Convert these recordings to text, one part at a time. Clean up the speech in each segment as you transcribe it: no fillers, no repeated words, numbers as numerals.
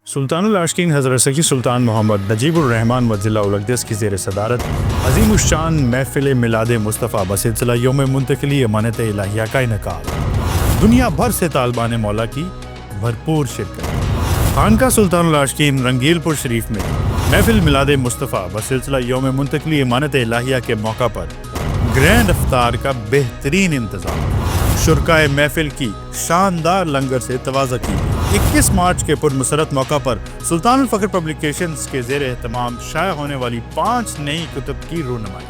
سلطان العاشقین حضرت سخی سلطان محمد نجیب الرحمن مجزلہ الاقدس کی زیر صدارت عظیم الشان محفل میلاد مصطفیٰ بسلسلہ یوم منتقلی امانت الہیہ کا انعقاد۔ دنیا بھر سے طالبان مولا کی بھرپور شرکت۔ خانقاہ سلطان العاشقین رنگیل پور شریف میں محفل میلاد مصطفیٰ بسلسلہ یوم منتقلی امانت الہیہ کے موقع پر گرینڈ افطار کا بہترین انتظام، شرکائے محفل کی شاندار لنگر سے تواضع کی۔ 21 مارچ کے پرمسرت موقع پر سلطان الفقر پبلیکیشنز کے زیر اہتمام شائع ہونے والی 5 نئی کتب کی رونمائی۔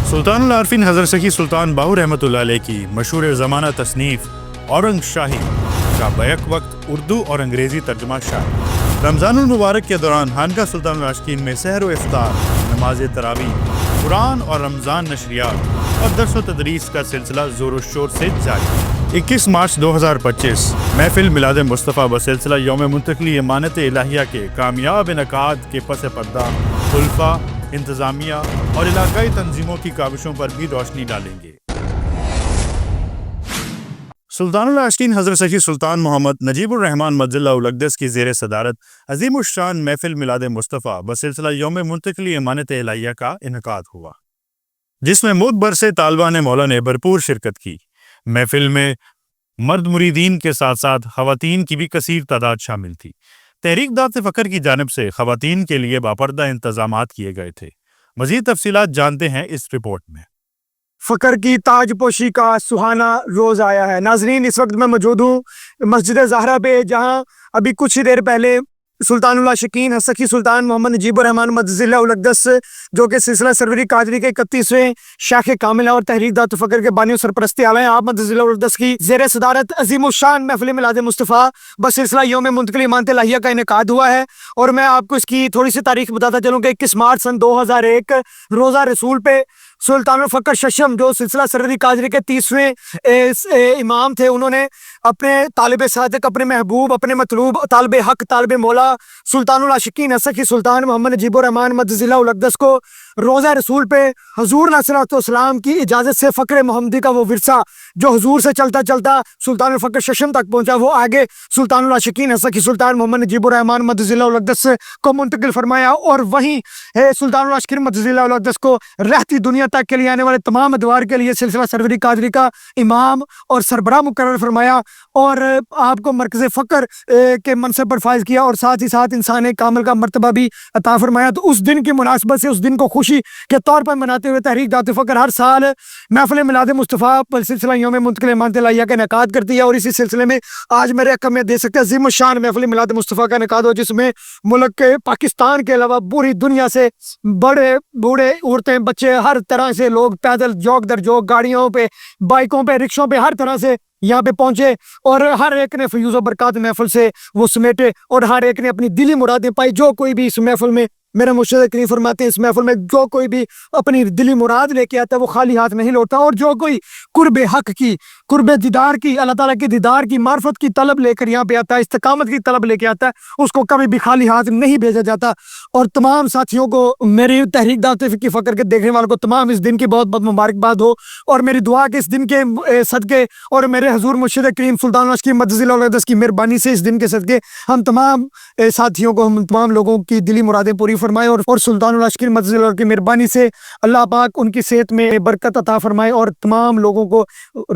سلطان العارفین حضرت سخی سلطان باہو رحمۃ اللہ علیہ کی مشہور زمانہ تصنیف اورنگ شاہی کا بیک وقت اردو اور انگریزی ترجمہ شائع۔ رمضان المبارک کے دوران خانقاہ سلطان العاشقین میں سحر و افطار، نماز تراویح، قرآن اور رمضان نشریات اور درس و تدریس کا سلسلہ زور و شور سے جاری۔ 21 مارچ 2025 محفل میلاد مصطفیٰ بسلسلہ یوم منتقلی امانت الہیہ کے کامیاب انعقاد کے پس پردہ خلفاء، انتظامیہ اور علاقائی تنظیموں کی کاوشوں پر بھی روشنی ڈالیں گے۔ سلطان العاشقین حضرت سخی سلطان محمد نجیب الرحمن مجزلہ الاقدس کی زیر صدارت عظیم الشان محفل میلاد مصطفیٰ بسلسلہ یوم منتقلی امانت الہیہ کا انعقاد ہوا، جس میں ملک بھر سے طالبان مولا نے بھرپور شرکت کی۔ محفل میں مرد مریدین کے ساتھ ساتھ خواتین کی بھی کثیر تعداد شامل تھی۔ تحریک دعوت فقر کی جانب سے خواتین کے لیے باپردہ انتظامات کیے گئے تھے۔ مزید تفصیلات جانتے ہیں اس رپورٹ میں۔ فقر کی تاج پوشی کا سہانا روز آیا ہے۔ ناظرین، اس وقت میں موجود ہوں مسجد زہرا پہ، جہاں ابھی کچھ ہی دیر پہلے سلطان العاشقین سخی سلطان محمد نجیب الرحمن مجزلہ الاقدس، جو کہ سلسلہ سروری قادری کے 31ویں شاخ کامل اور تحریک دعوت فقر کے بانی و سرپرستی اعلیٰ ہیں، آپ مجزلہ الاقدس کی زیر صدارت عظیم الشان محفل میلاد مصطفیٰ بسلسلہ یوم منتقلی امانت الہیہ کا انعقاد ہوا ہے۔ اور میں آپ کو اس کی تھوڑی سی تاریخ بتاتا چلوں کہ 21 مارچ سن 2001 روزہ رسول پہ سلطان الفقر ششم، جو سلسلہ سروری قادری کے 30ویں امام تھے، انہوں نے اپنے طالب صادق، اپنے محبوب، اپنے مطلوب، طالب حق، طالب مولا سلطان العاشقین سخی سلطان محمد نجیب الرحمن مجزلہ الاقدس کو روزہ رسول پہ حضور علیہ الصلوۃ والسلام کی اجازت سے فقر محمدی کا وہ ورثہ جو حضور سے چلتا چلتا سلطان الفقر ششم تک پہنچا، وہ آگے سلطان العاشقین سخی سلطان محمد نجیب الرحمن مجزلہ الاقدس کو منتقل فرمایا، اور وہیں سلطان العاشقین مجزلہ الاقدس کو رہتی دنیا تک کے لیے آنے والے تمام ادوار کے لیے سلسلہ سروری قادری کا امام اور سربراہ مقرر فرمایا، اور آپ کو مرکز فقر کے منصب پر فائز کیا، اور ساتھ ہی ساتھ انسان کامل کا مرتبہ بھی عطا فرمایا۔ تو اس دن کی مناسبت سے، اس دن کو خوشی کے طور پر مناتے ہوئے تحریک دعوت فقر ہر سال محفل میلاد مصطفیٰ پر سلسلہ یوم منتقلی امانت الہیہ کا انعقاد کرتی ہے، اور اسی سلسلے میں آج میرے رقم میں دے سکتے ہیں عظیم الشان محفل میلاد مصطفیٰ کا انعقاد ہو، جس میں ملک کے پاکستان کے علاوہ پوری دنیا سے بڑے بوڑھے، عورتیں، بچے، ہر طرح سے لوگ پیدل، جوک در جوک، گاڑیوں پہ، بائکوں پہ، رکشوں پہ، ہر طرح سے یہاں پہ پہنچے، اور ہر ایک نے فیوز و برکات محفل سے وہ سمیٹے، اور ہر ایک نے اپنی دلی مرادیں پائی۔ جو کوئی بھی اس محفل میں، میرے مرشد کریم فرماتے ہیں، اس محفل میں جو کوئی بھی اپنی دلی مراد لے کے آتا ہے وہ خالی ہاتھ نہیں لوٹتا، اور جو کوئی قرب حق کی، قرب دیدار کی، اللہ تعالیٰ کی دیدار کی، معرفت کی طلب لے کر یہاں پہ آتا ہے، استقامت کی طلب لے کے آتا ہے، اس کو کبھی بھی خالی ہاتھ نہیں بھیجا جاتا۔ اور تمام ساتھیوں کو، میری تحریک دعوت فقر کے دیکھنے والوں کو تمام اس دن کی بہت بہت مبارکباد ہو، اور میری دعا کہ اس دن کے صدقے اور میرے حضور مرشد کریم سلطان العاشقین مجزلہ الاقدس کی مہربانی سے اس دن کے صدقے ہم تمام ساتھیوں کو، ہم تمام لوگوں کی دلی مرادیں پوری فرمائے، اور سلطان العاشقین مجزلہ الاقدس کی مہربانی سے اللہ پاک ان کی صحت میں برکت عطا فرمائے، اور تمام لوگوں کو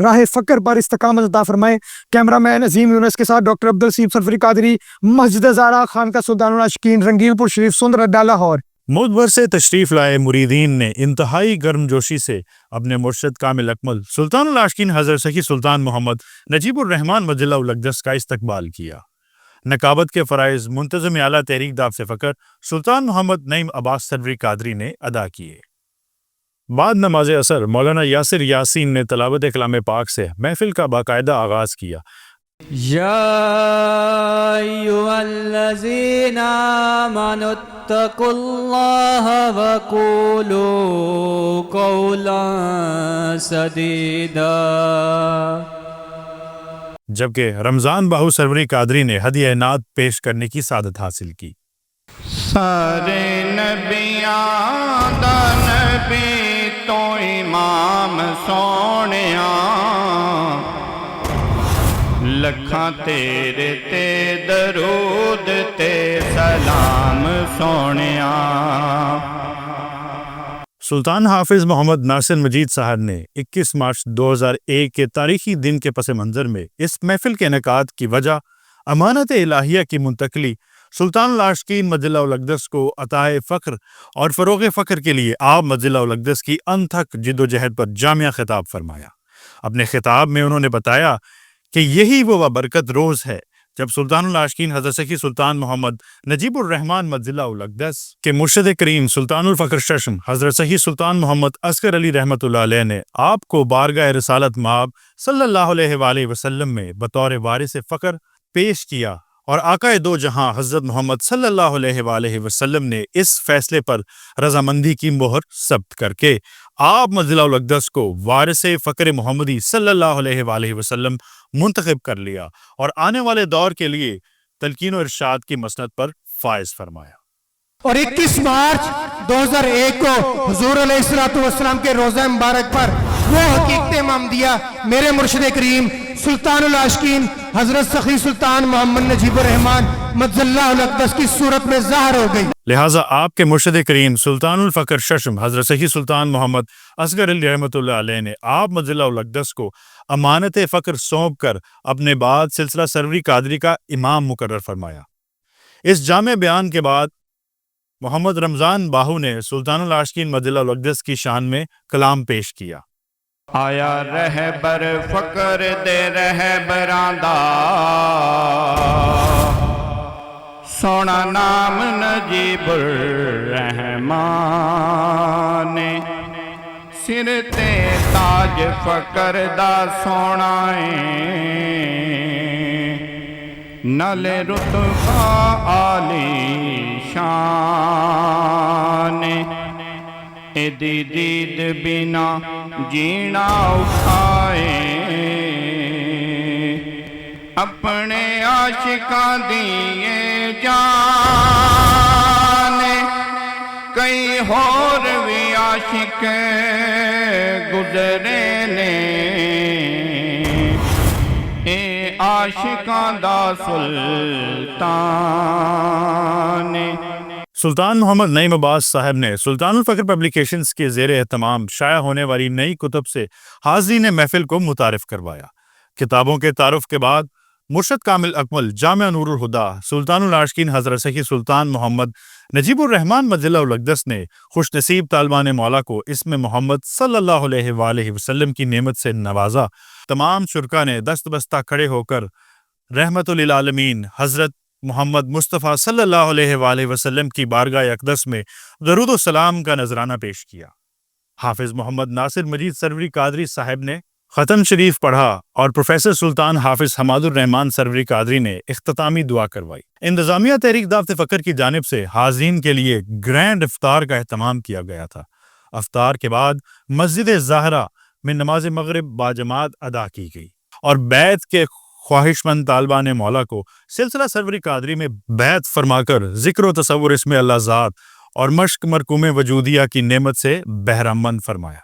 راہ فقر پر استقامت عطا فرمائے۔ کیمرہ مین عظیم یونس کے ساتھ ڈاکٹر عبدالسیب سرفری قادری، مسجد زہرا، خانقاہ سلطان العاشقین، رنگیل پور شریف، سندر اڈا، لاہور۔ ملک بھر سے تشریف لائے مریدین نے انتہائی گرم جوشی سے اپنے مرشد کامل اکمل سلطان العاشقین حضرت سخی سلطان محمد نجیب الرحمن مجزلہ الاقدس کا استقبال کیا۔ نقابت کے فرائض منتظم اعلیٰ تحریک دعوت فقر سلطان محمد نعیم عباس سروری قادری نے ادا کیے۔ بعد نماز عصر مولانا یاسر یاسین نے تلاوت کلام پاک سے محفل کا باقاعدہ آغاز کیا۔ یا ایھا الذین آمنوا اتقوا اللہ وقولوا قولا سدیدا۔ جبکہ رمضان باہو سروری قادری نے ہدیہ نعت پیش کرنے کی سعادت حاصل کی۔ سارے نبیاں دا نبی تو امام سونیاں، لکھاں تیرے تے درود تے سلام سونیا۔ سلطان حافظ محمد ناصر مجید صاحب نے 21 مارچ 2001 کے تاریخی دن کے پس منظر میں اس محفل کے انعقاد کی وجہ امانت الہیہ کی منتقلی سلطان العاشقین مجلہ الاقدس کو عطائے فخر اور فروغ فخر کے لیے آپ مجلہ الاقدس کی انتھک جد و جہد پر جامع خطاب فرمایا۔ اپنے خطاب میں انہوں نے بتایا کہ یہی وہ بابرکت روز ہے جب سلطان العاشقین حضرت سخی سلطان محمد نجیب الرحمن مجلہ الاقدس کے مرشد کریم سلطان الفخر ششم حضرت سخی سلطان محمد اصغر علی رحمۃ اللہ علیہ نے آپ کو بارگاہ رسالت مآب صلی اللہ علیہ وآلہ وسلم میں بطور وارث فخر پیش کیا، اور آقا دو جہاں حضرت محمد صلی اللہ علیہ وآلہ وسلم نے اس فیصلے پر رضامندی کی مہر ثبت کر کے آپ مجلہ الاقدس کو وارث فخر محمدی صلی اللہ علیہ وآلہ وسلم منتخب کر لیا اور آنے والے دور کے لیے تلقین و ارشاد کی مسند پر فائز فرمایا۔ اور 21 مارچ 2001 کو حضور علیہ السلام کے روزہ مبارک پر وہ حقیقت محمدیہ میرے مرشد کریم سلطان العاشقین حضرت سخی سلطان محمد نجیب الرحمن مجلہ الاقدس کی صورت میں ظاہر ہو گئی۔ لہٰذا آپ کے مرشد کریم سلطان الفخر ششم حضرت سخی سلطان محمد اصغر علی رحمۃ اللہ علیہ نے آپ مجلہ الاقدس کو امانت فخر سونپ کر اپنے بعد سلسلہ سروری قادری کا امام مقرر فرمایا۔ اس جامع بیان کے بعد محمد رمضان باہو نے سلطان العاشقین مجلہ الاقدس کی شان میں کلام پیش کیا۔ آیا رہبر فقر دے رہبراں دا سونا نام نجیب الرحمان، سر تے تاج فقر دا سونا ہے، نالے رتبہ عالی شان، ایدی دید بنا جینا اٹھائے، اپنے عاشقاں دیے جان، کئی ہور بھی عاشق گزرے نے، اے عاشقاں دا سلطان۔ سلطان محمد نعیم عباس صاحب نے سلطان الفخر پبلیکیشنز کے زیر اہتمام شائع ہونے والی نئی کتب سے حاضرین محفل کو متعارف کروایا۔ کتابوں کے تعارف کے بعد مرشد کامل اکمل جامع نور الہدا سلطان العاشقین حضرت سخی سلطان محمد نجیب الرحمن مجلہ الاقدس نے خوش نصیب طالبان مولا کو اس میں محمد صلی اللہ علیہ وآلہ وسلم کی نعمت سے نوازا۔ تمام شرکا نے دست بستہ کھڑے ہو کر رحمت للعالمین حضرت محمد مصطفیٰ صلی اللہ علیہ وآلہ وسلم کی بارگاہ اقدس میں درود و سلام کا نذرانہ پیش کیا۔ حافظ محمد ناصر مجید سروری قادری صاحب نے ختم شریف پڑھا اور پروفیسر سلطان حافظ حماد الرحمن سروری قادری نے اختتامی دعا کروائی۔ انتظامیہ تحریک دعوت فخر کی جانب سے حاضرین کے لیے گرینڈ افطار کا اہتمام کیا گیا تھا۔ افطار کے بعد مسجد زاہرہ میں نماز مغرب باجماعت ادا کی گئی اور بیعت کے خواہش مند طالبان مولا کو سلسلہ سروری قادری میں بیعت فرما کر ذکر و تصور اسم اللہ ذات اور مشق مرکوم وجودیہ کی نعمت سے بہرامند فرمایا۔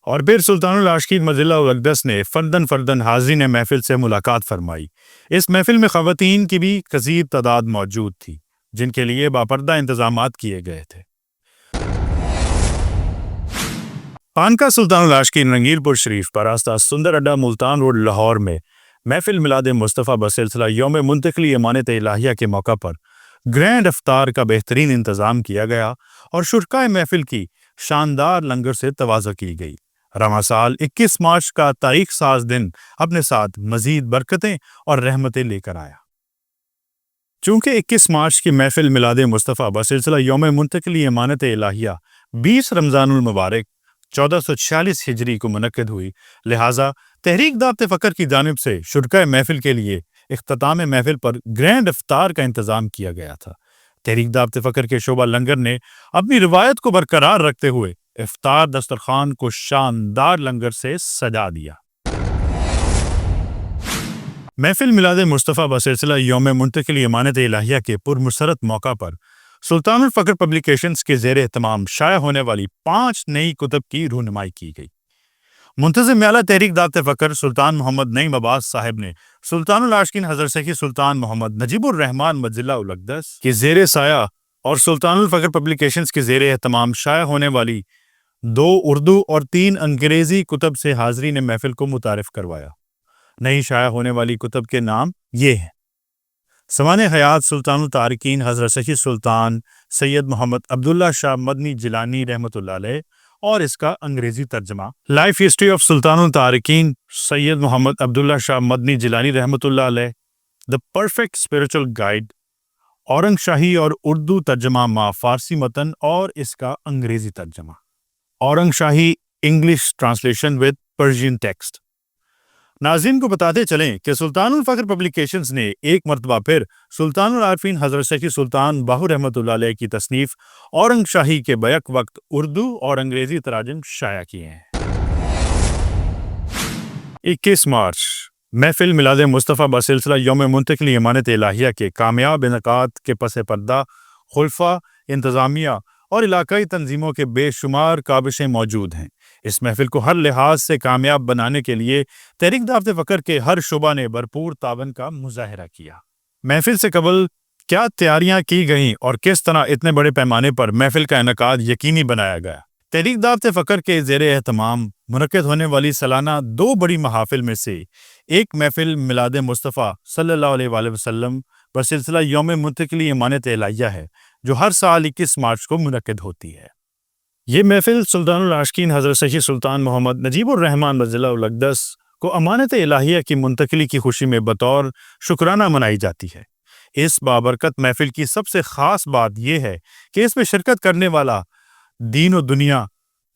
اور پھر سلطان العاشقین مجلہ الاقدس نے فردن حاضرین محفل سے ملاقات فرمائی۔ اس محفل میں خواتین کی بھی کثیر تعداد موجود تھی جن کے لیے باپردہ انتظامات کیے گئے تھے۔ خانقاہ سلطان العاشقین رنگیر پور شریف پر آستہ سندر اڈا ملتان روڈ لاہور میں محفل میلاد مصطفیٰ بسلسلہ یوم منتقلی امانت الہیہ کے موقع پر گرینڈ افطار کا بہترین انتظام کیا گیا اور شرکائے محفل کی شاندار لنگر سے تواضع کی گئی۔ رواں سال 21 مارچ کا تاریخ ساز دن اپنے ساتھ مزید برکتیں اور رحمتیں لے کر آیا۔ چونکہ 21 مارچ کی محفل میلاد مصطفیٰ بسلسلہ یوم منتقلی امانت الہیہ 20 رمضان المبارک 1446 ہجری کو منعقد ہوئی، لہٰذا تحریک دعوت فخر کی جانب سے شرکائے محفل کے لیے اختتام محفل پر گرینڈ افطار کا انتظام کیا گیا تھا۔ تحریک دعوت فخر کے شعبہ لنگر نے اپنی روایت کو برقرار رکھتے ہوئے افطار دسترخوان کو شاندار لنگر سے سجا دیا۔ محفل میلاد مصطفیٰ بسلسلہ یوم منتقلی امانت الہیہ کے پرمسرت موقع پر سلطان الفخر پبلیکیشنز کے زیر اہتمام شائع ہونے والی 5 نئی کتب کی رونمائی کی گئی۔ منتظم اعلیٰ تحریک دعوت فکر سلطان محمد نعیم عباس صاحب نے سلطان العاشقین حضرت سخی سلطان محمد نجیب الرحمن مجلہ الاقدس کے زیر سایہ اور سلطان الفکر پبلیکیشنز کے زیر اہتمام شائع ہونے والی 2 اردو اور 3 انگریزی کتب سے حاضرین محفل کو متعارف کروایا۔ نئی شائع ہونے والی کتب کے نام یہ ہیں: سمان حیات سلطان الطارقین حضرت سخی سلطان سید محمد عبداللہ شاہ مدنی جیلانی رحمۃ اللہ علیہ اور اس کا انگریزی ترجمہ، لائف ہسٹری آف سلطان الطارقین سید محمد عبداللہ شاہ مدنی جیلانی رحمۃ اللہ علیہ، the perfect spiritual guide, Aurang شاہی اور اردو ترجمہ ما فارسی متن اور اس کا انگریزی ترجمہ، اورنگ شاہی English translation with Persian text. ناظرین کو بتاتے چلیں کہ سلطان الفکر پبلیکیشنز نے ایک مرتبہ پھر سلطان العارفین حضرت سخی سلطان باہو رحمۃ اللہ علیہ کی تصنیف اورنگ شاہی کے بیک وقت اردو اور انگریزی تراجم شائع کیے ہیں۔ 21 مارچ محفل میلاد مصطفیٰ بسلسلہ یوم منتقلی امانت الہیہ کے کامیاب انعقاد کے پس پردہ خلفاء، انتظامیہ اور علاقائی تنظیموں کے بے شمار کاوشیں موجود ہیں۔ اس محفل کو ہر لحاظ سے کامیاب بنانے کے لیے تحریک دعوت فکر کے ہر شعبہ نے بھرپور تعاون کا مظاہرہ کیا۔ محفل سے قبل کیا تیاریاں کی گئیں اور کس طرح اتنے بڑے پیمانے پر محفل کا انعقاد یقینی بنایا گیا؟ تحریک دعوت فکر کے زیر اہتمام منعقد ہونے والی سالانہ 2 بڑی محافل میں سے ایک محفل میلاد مصطفیٰ صلی اللہ علیہ وآلہ وسلم بسلسلہ یوم منتقلی امانت الہیہ ہے، جو ہر سال 21 مارچ کو منعقد ہوتی ہے۔ یہ محفل سلطان العاشقین حضرت سخی سلطان محمد نجیب الرحمن مجلہ الاقدس کو امانت الہیہ کی منتقلی کی خوشی میں بطور شکرانہ منائی جاتی ہے۔ اس بابرکت محفل کی سب سے خاص بات یہ ہے کہ اس میں شرکت کرنے والا دین و دنیا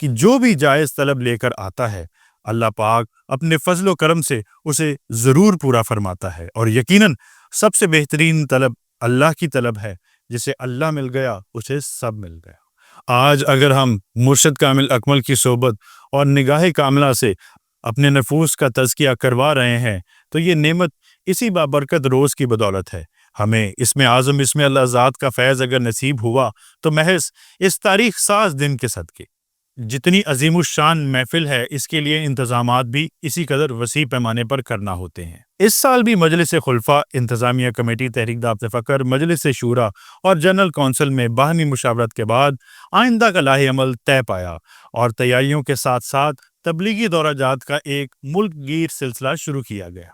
کی جو بھی جائز طلب لے کر آتا ہے، اللہ پاک اپنے فضل و کرم سے اسے ضرور پورا فرماتا ہے، اور یقیناً سب سے بہترین طلب اللہ کی طلب ہے، جسے اللہ مل گیا اسے سب مل گیا۔ آج اگر ہم مرشد کامل اکمل کی صحبت اور نگاہ کاملہ سے اپنے نفوس کا تزکیہ کروا رہے ہیں تو یہ نعمت اسی بابرکت روز کی بدولت ہے۔ ہمیں اسم اعظم اسم اللہ ذات کا فیض اگر نصیب ہوا تو محض اس تاریخ ساز دن کے صدقے۔ جتنی عظیم الشان محفل ہے، اس کے لیے انتظامات بھی اسی قدر وسیع پیمانے پر کرنا ہوتے ہیں۔ اس سال بھی مجلس خلفاء، انتظامیہ کمیٹی تحریک دعوت فکر، مجلس شورا اور جنرل کونسل میں باہمی مشاورت کے بعد آئندہ کا لاہ عمل طے پایا اور تیاریوں کے ساتھ ساتھ تبلیغی دورہ جات کا ایک ملک گیر سلسلہ شروع کیا گیا،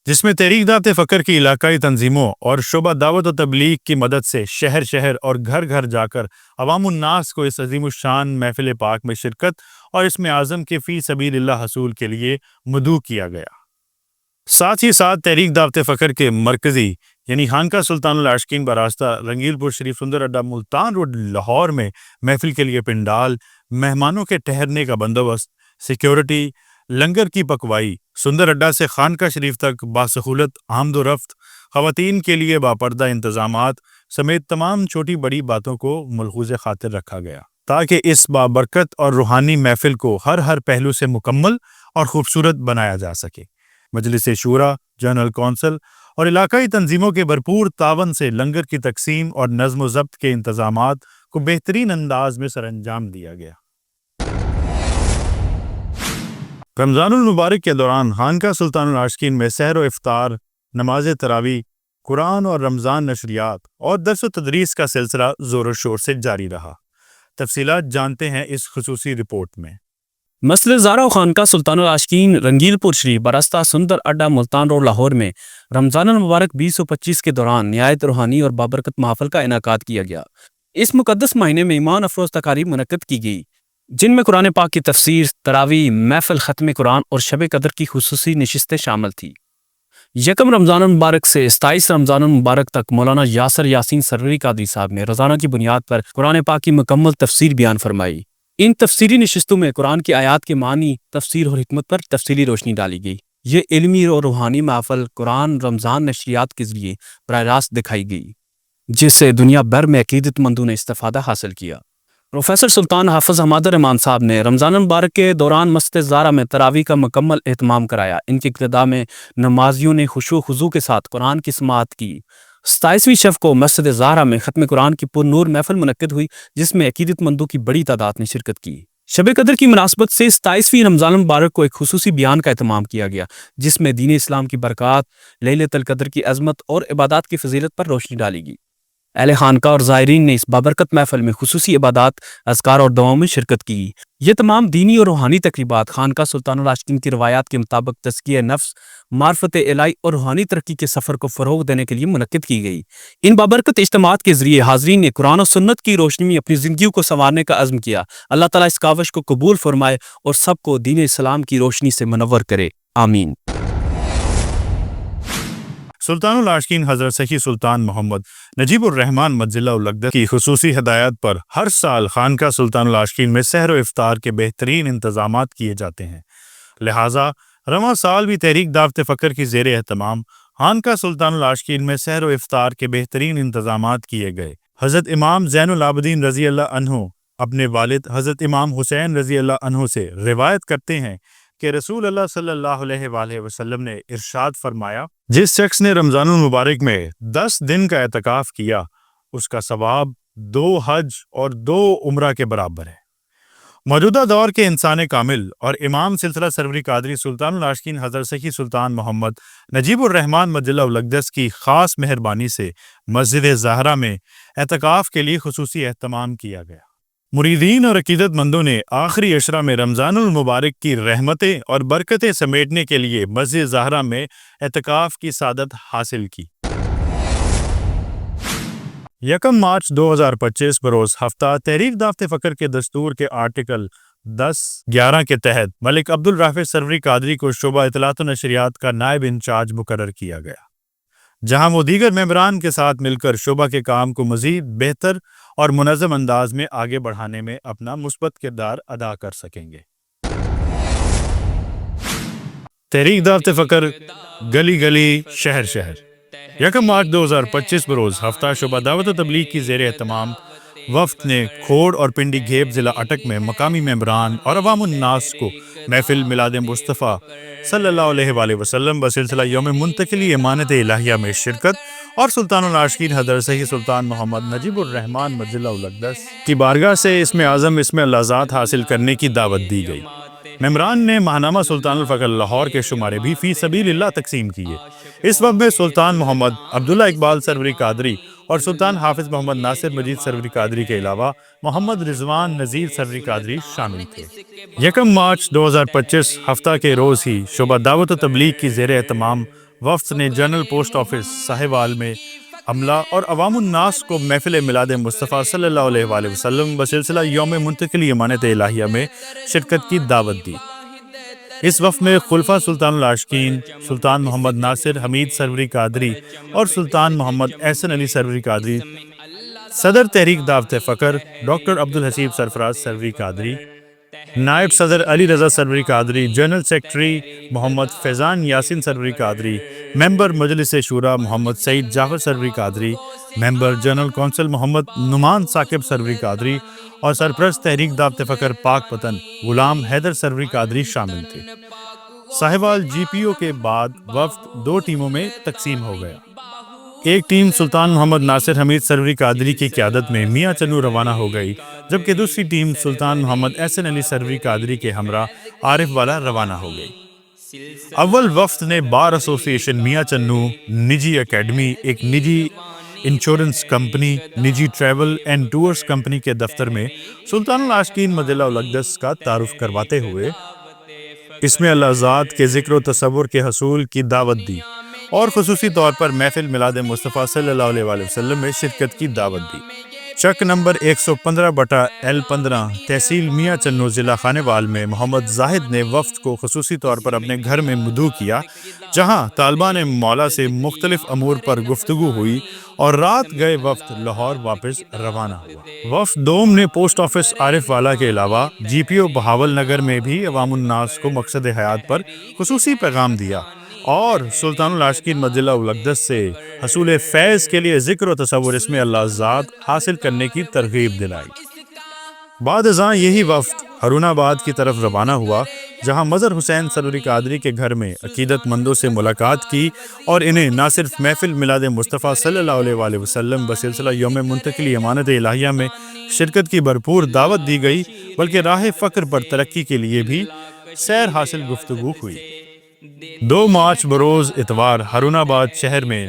جس میں تحریک دعوت فکر کی علاقائی تنظیموں اور شعبہ دعوت و تبلیغ کی مدد سے شہر شہر اور گھر گھر جا کر عوام الناس کو اس عظیم الشان محفل پاک میں شرکت اور اسم اعظم کے فی سبیل اللہ حصول کے لیے مدعو کیا گیا۔ ساتھ ہی ساتھ تحریک دعوت فکر کے مرکزی یعنی خانقاہ سلطان العاشقین براستہ رنگیل پور شریف سندر اڈا ملتان روڈ لاہور میں محفل کے لیے پنڈال، مہمانوں کے ٹھہرنے کا بندوبست، سیکیورٹی، لنگر کی پکوائی، سندر اڈا سے خانقاہ شریف تک باسہولت آمد و رفت، خواتین کے لیے باپردہ انتظامات سمیت تمام چھوٹی بڑی باتوں کو ملحوظ خاطر رکھا گیا تاکہ اس بابرکت اور روحانی محفل کو ہر پہلو سے مکمل اور خوبصورت بنایا جا سکے۔ مجلس شورا، جنرل کونسل اور علاقائی تنظیموں کے بھرپور تعاون سے لنگر کی تقسیم اور نظم و ضبط کے انتظامات کو بہترین انداز میں سر انجام دیا گیا۔ رمضان المبارک کے دوران خانقاہ سلطان العاشقین میں سحر و افطار، نماز تراویح، قرآن اور رمضان نشریات اور درس و تدریس کا سلسلہ زور و شور سے جاری رہا۔ تفصیلات جانتے ہیں اس خصوصی رپورٹ میں۔ مسجد زہرا و خانقاہ سلطان العاشقین رنگیل پور شریف براستہ سندر اڈا ملتان روڈ لاہور میں رمضان المبارک 2025 کے دوران نہایت روحانی اور بابرکت محفل کا انعقاد کیا گیا۔ اس مقدس مہینے میں ایمان افروز تقاریب منعقد کی گئی، جن میں قرآن پاک کی تفسیر، تراویح، محفل ختم قرآن اور شب قدر کی خصوصی نشستیں شامل تھی۔ 1 رمضان المبارک سے 27 رمضان المبارک تک مولانا یاسر یاسین سروری قادری صاحب نے روزانہ کی بنیاد پر قرآن پاک کی مکمل تفسیر بیان فرمائی۔ ان تفسیری نشستوں میں قرآن کی آیات کے معنی، تفسیر اور حکمت پر تفصیلی روشنی ڈالی گئی۔ یہ علمی اور روحانی محفل قرآن رمضان نشریات کے ذریعے براہ راست دکھائی گئی، جس سے دنیا بھر میں عقیدت مندوں نے استفادہ حاصل کیا۔ پروفیسر سلطان حافظ حماد الرحمان صاحب نے رمضان المبارک کے دوران مسجد زہرا میں تراویح کا مکمل اہتمام کرایا۔ ان کی ابتدا میں نمازیوں نے خشوع و خضوع کے ساتھ قرآن کی سماعت کی۔ 27ویں شب کو مسجد زہرا میں ختم قرآن کی پر نور محفل منعقد ہوئی، جس میں عقیدت مندوں کی بڑی تعداد نے شرکت کی۔ شب قدر کی مناسبت سے 27ویں رمضان المبارک کو ایک خصوصی بیان کا اہتمام کیا گیا، جس میں دین اسلام کی برکات، لیلۃ القدر کی عظمت اور عبادات کی فضیلت پر روشنی ڈالی گئی۔ اہل خانقاہ اور زائرین نے اس بابرکت محفل میں خصوصی عبادات، اذکار اور دعاؤں میں شرکت کی۔ یہ تمام دینی اور روحانی تقریبات خانقاہ سلطان العاشقین کی روایات کے مطابق تزکیہ نفس، معرفت الہی اور روحانی ترقی کے سفر کو فروغ دینے کے لیے منعقد کی گئی۔ ان بابرکت اجتماعات کے ذریعے حاضرین نے قرآن و سنت کی روشنی میں اپنی زندگیوں کو سنوارنے کا عزم کیا۔ اللہ تعالیٰ اس کاوش کو قبول فرمائے اور سب کو دین اسلام کی روشنی سے منور کرے، آمین۔ سلطان العاشقین حضرت سخی سلطان محمد نجیب الرحمن مجل الاقدس کی خصوصی ہدایت پر ہر سال خانقاہ سلطان العاشقین میں سحر و افطار کے بہترین انتظامات کیے جاتے ہیں، لہٰذا رواں سال بھی تحریک دعوت فکر کی زیر اہتمام خانقاہ سلطان العاشقین میں سحر و افطار کے بہترین انتظامات کیے گئے۔ حضرت امام زین العابدین رضی اللہ عنہ اپنے والد حضرت امام حسین رضی اللہ عنہ سے روایت کرتے ہیں کہ رسول اللہ صلی اللہ علیہ وآلہ وسلم نے ارشاد فرمایا، جس شخص نے رمضان المبارک میں 10 دن کا اعتکاف کیا اس کا ثواب 2 حج اور 2 عمرہ کے برابر ہے۔ موجودہ دور کے انسان کامل اور امام سلسلہ سروری قادری سلطان العاشقین حضرت سخی سلطان محمد نجیب الرحمن مجل الاقدس کی خاص مہربانی سے مسجد زہرا میں اعتکاف کے لیے خصوصی اہتمام کیا گیا۔ مریدین اور عقیدت مندوں نے آخری عشرہ میں رمضان المبارک کی رحمتیں اور برکتیں سمیٹنے کے لیے مسجد زہرا میں اعتکاف کی سعادت حاصل کی۔ 1 مارچ 2025 بروز ہفتہ تحریک دعوت فکر کے دستور کے آرٹیکل 10(11) کے تحت ملک عبدالرافع سروری قادری کو شعبہ اطلاعات و نشریات کا نائب انچارج مقرر کیا گیا، جہاں وہ دیگر ممبران کے ساتھ مل کر شعبہ کے کام کو مزید بہتر اور منظم انداز میں آگے بڑھانے میں اپنا مثبت کردار ادا کر سکیں گے۔ تحریک دعوت فکر گلی گلی شہر شہر 1 مارچ 2025 بروز ہفتہ شعبہ دعوت و تبلیغ کی زیر اہتمام وفد نے کھوڑ اور پنڈی گھیب ضلع اٹک میں مقامی ممبران اور عوام الناس کو محفل میلاد مصطفیٰ صلی اللہ علیہ وآلہ وسلم بسلسلہ یوم منتقلی امانت الہیہ میں شرکت اور سلطان العاشقین حضرت سخی سلطان محمد نجیب الرحمن مجل الاقدس کی بارگاہ سے اسم اعظم اسم اللہ ذات حاصل کرنے کی دعوت دی گئی۔ ممبران نے ماہنامہ سلطان الفقر لاہور کے شمارے بھی فی سبیل اللہ تقسیم کیے۔ اس وقت میں سلطان محمد عبداللہ اقبال سروری قادری اور سلطان حافظ محمد ناصر مجید سروری قادری کے علاوہ محمد رضوان نذیر سروری قادری شامل تھے۔ 1 مارچ 2025 ہفتہ کے روز ہی شعبہ دعوت و تبلیغ کی زیر اہتمام وفد نے جنرل پوسٹ آفس ساہیوال میں عملہ اور عوام الناس کو محفل میلاد مصطفیٰ صلی اللہ علیہ وآلہ وسلم بسلسلہ یوم منتقلی امانت الہیہ میں شرکت کی دعوت دی۔ اس وفد میں خلفاء سلطان العاشقین سلطان محمد ناصر حمید سروری قادری اور سلطان محمد احسن علی سروری قادری، صدر تحریک دعوت فکر ڈاکٹر عبدالحسیب سرفراز سروری قادری، نائب صدر علی رضا سروری قادری، جنرل سیکرٹری محمد فیضان یاسین سروری قادری، ممبر مجلس شورا محمد سعید جعفر سروری قادری، ممبر جنرل کونسل محمد نعمان ثاقب سروری قادری اور سرپرست تحریک دعوت فکر پاک پتن غلام حیدر سروری قادری شامل تھے۔ ساہیوال جی پی او کے بعد وفد 2 ٹیموں میں تقسیم ہو گیا۔ ایک ٹیم سلطان محمد ناصر حمید سروری قادری کی قیادت میں میاں چنو روانہ ہو گئی، جبکہ دوسری ٹیم سلطان محمد احسن علی سروری قادری کے ہمراہ عارف والا روانہ ہو گئی۔ اول وفد نے بار ایسوسی ایشن میاں چنو، نجی اکیڈمی، ایک نجی انشورنس کمپنی، نجی ٹریول اینڈ ٹورز کمپنی کے دفتر میں سلطان العاشقین مجل الاقدس کا تعارف کرواتے ہوئے اسم اللہ ذات کے ذکر و تصور کے حصول کی دعوت دی اور خصوصی طور پر محفل میلاد مصطفیٰ صلی اللہ علیہ وآلہ وسلم میں شرکت کی دعوت دی۔ چک نمبر 115/L15 تحصیل میاں چنو ضلع خانیوال میں محمد زاہد نے وفد کو خصوصی طور پر اپنے گھر میں مدعو کیا، جہاں طالبان مولا سے مختلف امور پر گفتگو ہوئی اور رات گئے وفد لاہور واپس روانہ ہوا۔ وفد دوم نے پوسٹ آفس عارف والا کے علاوہ جی پی او بہاول نگر میں بھی عوام الناس کو مقصد حیات پر خصوصی پیغام دیا اور سلطان العاشقین مجل الاقدس سے حصول فیض کے لیے ذکر و تصور اسم اللہ ذات حاصل کرنے کی ترغیب دلائی۔ بعد ازاں یہی وفد ہرون آباد کی طرف روانہ ہوا، جہاں مظہر حسین سروری قادری کے گھر میں عقیدت مندوں سے ملاقات کی اور انہیں نہ صرف محفل میلاد مصطفیٰ صلی اللہ علیہ وآلہ وسلم بسلسلہ یوم منتقلی امانت الہیہ میں شرکت کی بھرپور دعوت دی گئی، بلکہ راہ فقر پر ترقی کے لیے بھی سیر حاصل گفتگو ہوئی۔ 2 مارچ بروز اتوار ہرون آباد شہر میں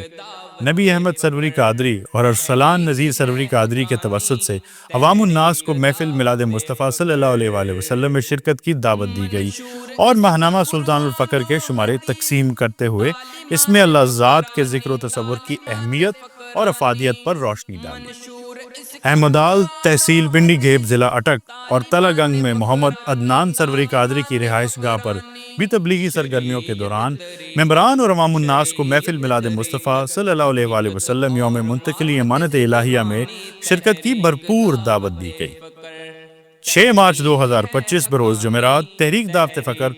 نبی احمد سروری قادری اور ارسلان نذیر سروری قادری کے توسط سے عوام الناس کو محفل میلاد مصطفیٰ صلی اللہ علیہ وآلہ وسلم میں شرکت کی دعوت دی گئی اور ماہنامہ سلطان الفقر کے شمارے تقسیم کرتے ہوئے اس میں اللہ ذات کے ذکر و تصور کی اہمیت اور افادیت پر روشنی ڈالی۔ احمدآل تحصیل پنڈی گھیب ضلع اٹک اور تلہ گنگ میں محمد عدنان سروری قادری کی رہائش گاہ پر بھی تبلیغی سرگرمیوں کے دوران ممبران اور عوام الناس کو محفل میلاد مصطفیٰ صلی اللہ علیہ وآلہ وسلم یوم منتقلی امانت الہیہ میں شرکت کی بھرپور دعوت دی گئی۔ 6 مارچ 2025 بروز جمعرات تحریک دعوت فقر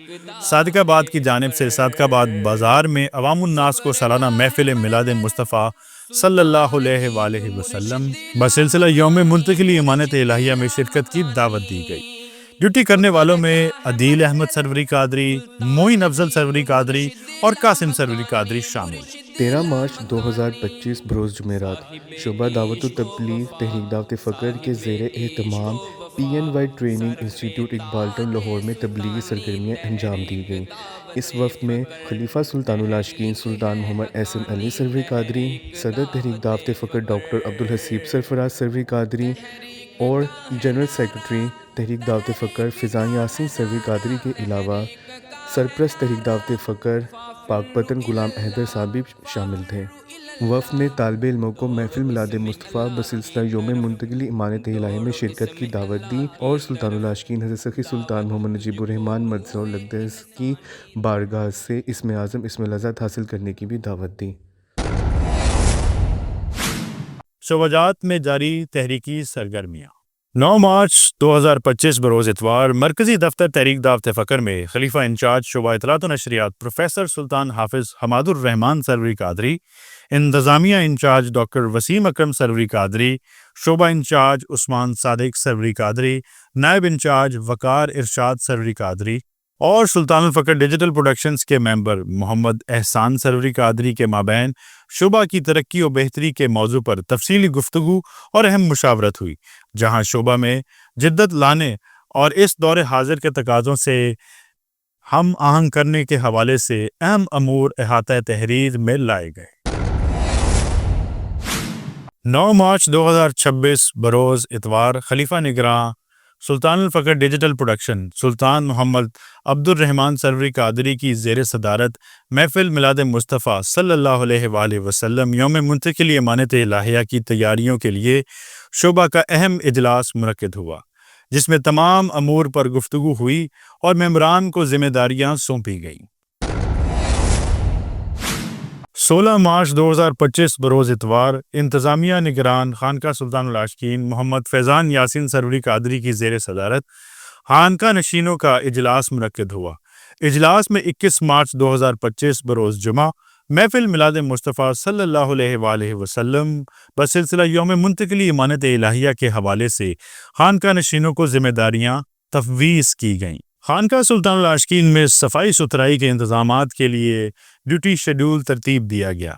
صادق آباد کی جانب سے صادق آباد بازار میں عوام الناس کو سالانہ محفل میلاد مصطفیٰ صلی اللہ علیہ وآلہ وسلم بسلسلہ یوم منتقلی امانت الہیہ میں شرکت کی دعوت دی گئی۔ ڈیوٹی کرنے والوں میں عدیل احمد سروری قادری، معین افضل سروری قادری اور قاسم سروری قادری شامل۔ 13 مارچ 2025 بروز جمعرات شعبہ دعوت و تبلیغ تحریک دعوت فقر کے زیر اہتمام PNY training institute Iqbal town Lahore میں تبلیغی سرگرمیاں انجام دی گئیں۔ اس وفد میں خلیفہ سلطان العاشقین سلطان محمد احسن علی سروری قادری، صدر تحریک دعوت فقر ڈاکٹر عبدالحسیب سرفراز سروری قادری اور جنرل سیکرٹری تحریک دعوت فقر فضان یاسین سروری قادری کے علاوہ سرپرست تحریک دعوت فقر پاک پتن غلام حیدر صاحب بھی شامل تھے۔ وفد نے طالب علموں کو محفل میلاد مصطفیٰ بسلسلہ یوم منتقلی امانت الہیہ میں شرکت کی دعوت دی اور سلطان العاشقین حضرت سخی سلطان محمد نجیب الرحمن مجزہ الاقدس کی بارگاہ سے اسم اعظم اسم لذت حاصل کرنے کی بھی دعوت دی۔ شعبجات میں جاری تحریکی سرگرمیاں۔ 9 مارچ 2025 بروز اتوار مرکزی دفتر تحریک دعوت فقر میں خلیفہ انچارج شعبہ اطلاعات و نشریات پروفیسر سلطان حافظ حماد الرحمن سروری قادری، انتظامیہ انچارج ڈاکٹر وسیم اکرم سروری قادری، شعبہ انچارج عثمان صادق سروری قادری، نائب انچارج وقار ارشاد سروری قادری اور سلطان الفقر ڈیجیٹل پروڈکشنز کے ممبر محمد احسان سروری قادری کے مابین شعبہ کی ترقی و بہتری کے موضوع پر تفصیلی گفتگو اور اہم مشاورت ہوئی، جہاں شعبہ میں جدت لانے اور اس دور حاضر کے تقاضوں سے ہم آہنگ کرنے کے حوالے سے اہم امور احاطہ تحریر میں لائے گئے۔ 9 مارچ 2026 بروز اتوار خلیفہ نگراں سلطان الفقر ڈیجیٹل پروڈکشن سلطان محمد عبد الرحمن سروری قادری کی زیر صدارت محفل میلاد مصطفیٰ صلی اللہ علیہ وآلہ وسلم یوم منتقلی امانت الہیہ کی تیاریوں کے لیے شعبہ کا اہم اجلاس منعقد ہوا، جس میں تمام امور پر گفتگو ہوئی اور ممبران کو ذمہ داریاں سونپی گئیں۔ 16 مارچ 2025 بروز اتوار انتظامیہ نگران خانقاہ سلطان العاشقین محمد فیضان یاسین سروری قادری کی زیر صدارت خانقاہ نشینوں کا اجلاس منعقد ہوا۔ اجلاس میں 21 مارچ 2025 بروز جمعہ محفل میلاد مصطفیٰ صلی اللہ علیہ وآلہ وسلم بسلسلہ یوم منتقلی امانت الہیہ کے حوالے سے خانقاہ نشینوں کو ذمہ داریاں تفویض کی گئیں۔ خانقاہ سلطان العاشقین میں صفائی ستھرائی کے انتظامات کے لیے ڈیوٹی شیڈول ترتیب دیا گیا۔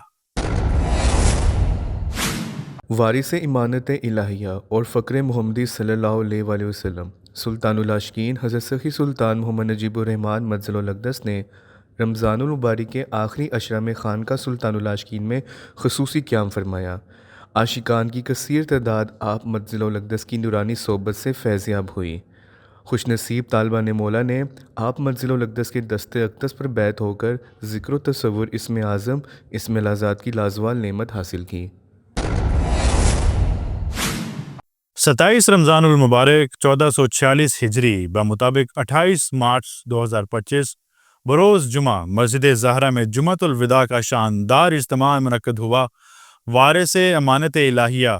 وارث امانت الہیہ اور فقر محمدی صلی اللہ علیہ وآلہ وسلم سلطان العاشقین حضرت سخی سلطان محمد نجیب الرحمن مجزہ الاقدس نے رمضان المبارک کے آخری عشرہ میں خانقاہ سلطان العاشقین میں خصوصی قیام فرمایا۔ عاشقان کی کثیر تعداد آپ مجزہ الاقدس کی نورانی صحبت سے فیضیاب ہوئی۔ خوش نصیب طالبان مولا نے آپ مجزہ الاقدس کے دست اقدس پر بیعت ہو کر ذکر و تصور اسم اعظم اسم لذات کی لازوال نعمت حاصل کی۔ 27 رمضان المبارک 1446 ہجری بمطابق 28 مارچ 2025 بروز جمعہ مسجد زہرا میں جمعۃ الوداع کا شاندار اجتماع منعقد ہوا۔ وارث امانت الہیہ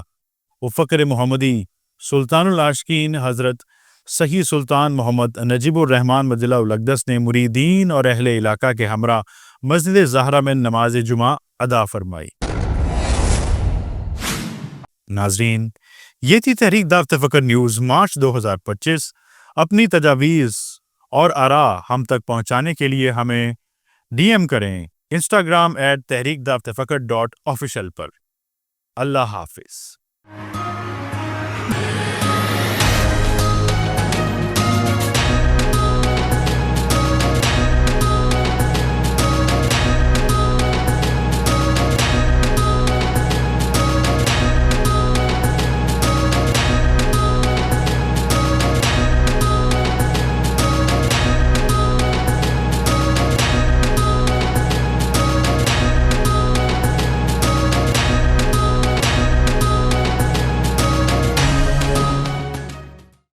و فقر محمدی سلطان العاشقین حضرت سخی سلطان محمد نجیب الرحمن مجزہ الاقدس نے مریدین اور اہل علاقہ کے ہمراہ مسجد زہرا میں نماز جمعہ ادا فرمائی۔ ناظرین، یہ تھی تحریک دعوت فقر نیوز مارچ 2025۔ اپنی تجاویز اور آراء ہم تک پہنچانے کے لیے ہمیں ڈی ایم کریں Instagram @tehreekdaftefakr.official پر۔ اللہ حافظ۔